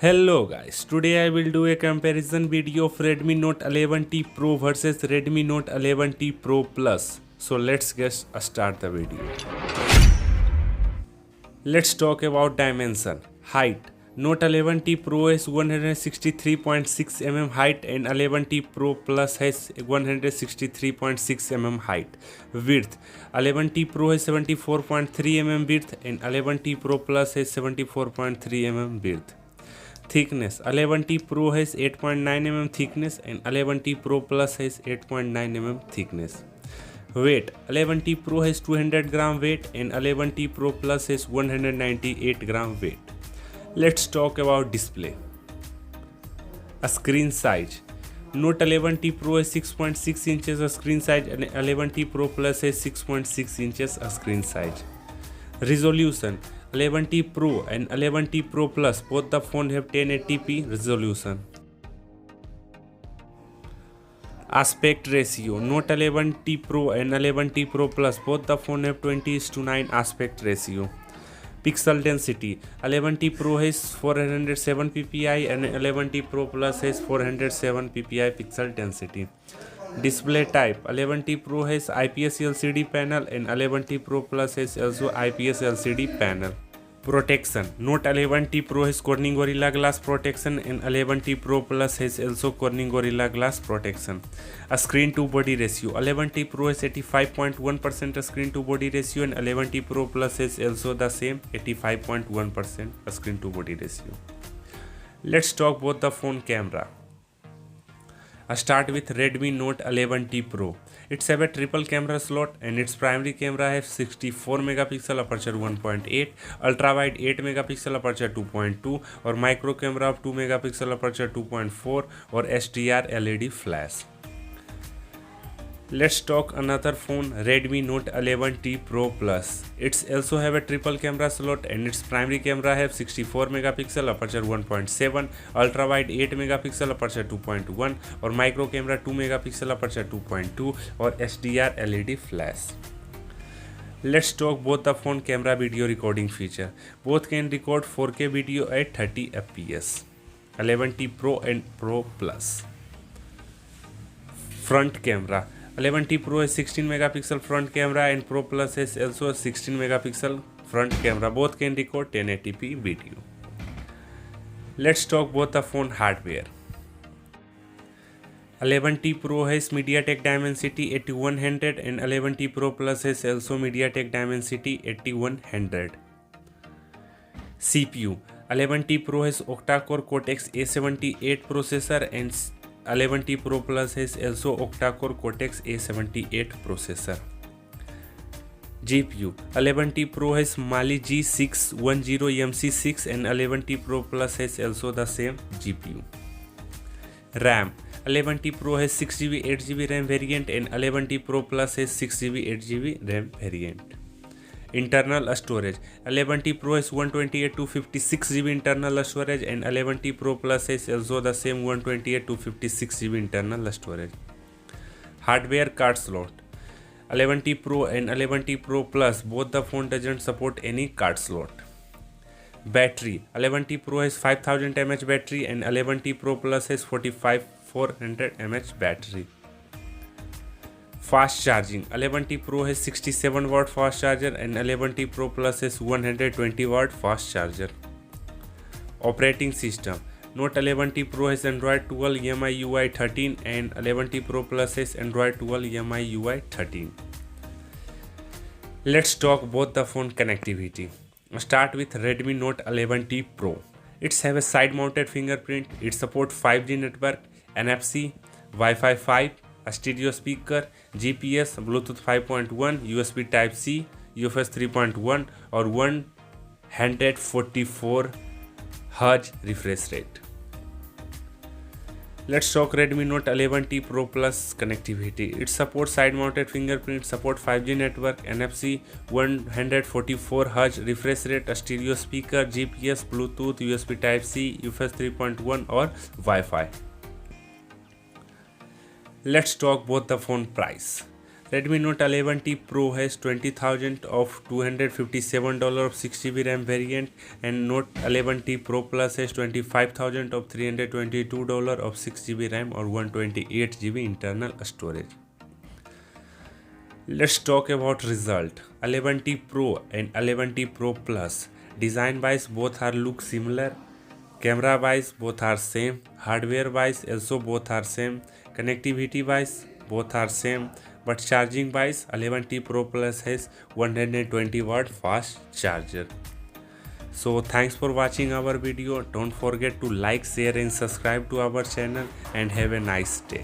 Hello guys, today I will do a comparison video of Redmi Note 11T Pro versus Redmi Note 11T Pro Plus. So let's get start the video. Let's talk about dimension. Height. Note 11T Pro has 163.6 mm height and 11T Pro Plus has 163.6 mm height. Width. 11T Pro has 74.3 mm width and 11T Pro Plus has 74.3 mm width. Thickness. 11T Pro has 8.9 mm thickness and 11T Pro Plus has 8.9 mm thickness. Weight. 11T Pro has 200 gram weight and 11T Pro Plus has 198 gram weight. Let's talk about display. A screen size. Note 11T Pro has 6.6 inches of screen size and 11T Pro Plus has 6.6 inches of screen size. Resolution. 11T Pro and 11T Pro Plus, both the phone have 1080p resolution. Aspect ratio. Note 11T Pro and 11T Pro Plus, both the phone have 20:9 aspect ratio. Pixel density. 11T Pro has 407 ppi and 11T Pro Plus has 407 ppi pixel density. Display type. 11T Pro has IPS LCD panel and 11T Pro Plus has also IPS LCD panel. Protection. Note 11T Pro has Corning Gorilla Glass protection and 11T Pro Plus has also Corning Gorilla Glass protection. A screen to body ratio. 11T Pro has 85.1% screen to body ratio and 11T Pro Plus has also the same 85.1% screen to body ratio. Let's talk about the phone camera. I start with Redmi Note 11T Pro. It's have a triple camera slot and its primary camera has 64 megapixel aperture 1.8, ultra wide 8 megapixel aperture 2.2 or micro camera of 2 megapixel aperture 2.4 or SDR LED flash. Let's talk another phone, Redmi Note 11T Pro Plus. It's also have a triple camera slot and its primary camera have 64 megapixel aperture 1.7, ultra wide 8 megapixel aperture 2.1 or micro camera 2 megapixel aperture 2.2 or SDR LED flash. Let's talk both the phone camera video recording feature. Both can record 4K video at 30 fps. 11T Pro and Pro Plus. Front camera. 11T Pro has 16 megapixel front camera and Pro Plus has also a 16 megapixel front camera. Both can record 1080p video. Let's talk both the phone hardware. 11T Pro has MediaTek Dimensity 8100 and 11T Pro Plus has also MediaTek Dimensity 8100. CPU. 11T Pro has octa-core Cortex A78 processor and 11T Pro Plus has also octa-core Cortex A78 processor. GPU. 11T Pro has Mali G610MC6 and 11T Pro Plus has also the same GPU. RAM. 11T Pro has 6GB 8GB RAM variant and 11T Pro Plus has 6GB 8GB RAM variant. Internal storage. 11T Pro has 128 to 56GB internal storage and 11T Pro Plus has also the same 128 to 56GB internal storage. Hardware card slot. 11T Pro and 11T Pro Plus, both the phone doesn't support any card slot. Battery. 11T Pro has 5000 mAh battery and 11T Pro Plus has 400 mAh battery. Fast charging. 11T Pro has 67 watt fast charger and 11T Pro Plus has 120 watt fast charger. Operating system. Note 11T Pro has Android 12 EMI UI 13 and 11T Pro Plus has Android 12 EMI UI 13. Let's talk both the phone connectivity. Start with Redmi Note 11T Pro. It's have a side mounted fingerprint. It supports 5G network, NFC, Wi-Fi 5, a stereo speaker, GPS, Bluetooth 5.1, USB Type-C, UFS 3.1 or 144 Hz refresh rate. Let's talk Redmi Note 11T Pro Plus connectivity. It supports side-mounted fingerprint, support 5G network, NFC, 144 Hz refresh rate, a stereo speaker, GPS, Bluetooth, USB Type-C, UFS 3.1 or Wi-Fi. Let's talk both the phone price. Redmi Note 11T Pro has 20,000 of $257 of 6GB RAM variant, and Note 11T Pro Plus has 25,000 of $322 of 6GB RAM or 128GB internal storage. Let's talk about result. 11T Pro and 11T Pro Plus. Design wise both are look similar. Camera wise both are same. Hardware wise also both are same. Connectivity wise both are same. But charging wise 11T Pro Plus has 120 watt fast charger. So thanks for watching our video. Don't forget to like, share and subscribe to our channel, and have a nice day.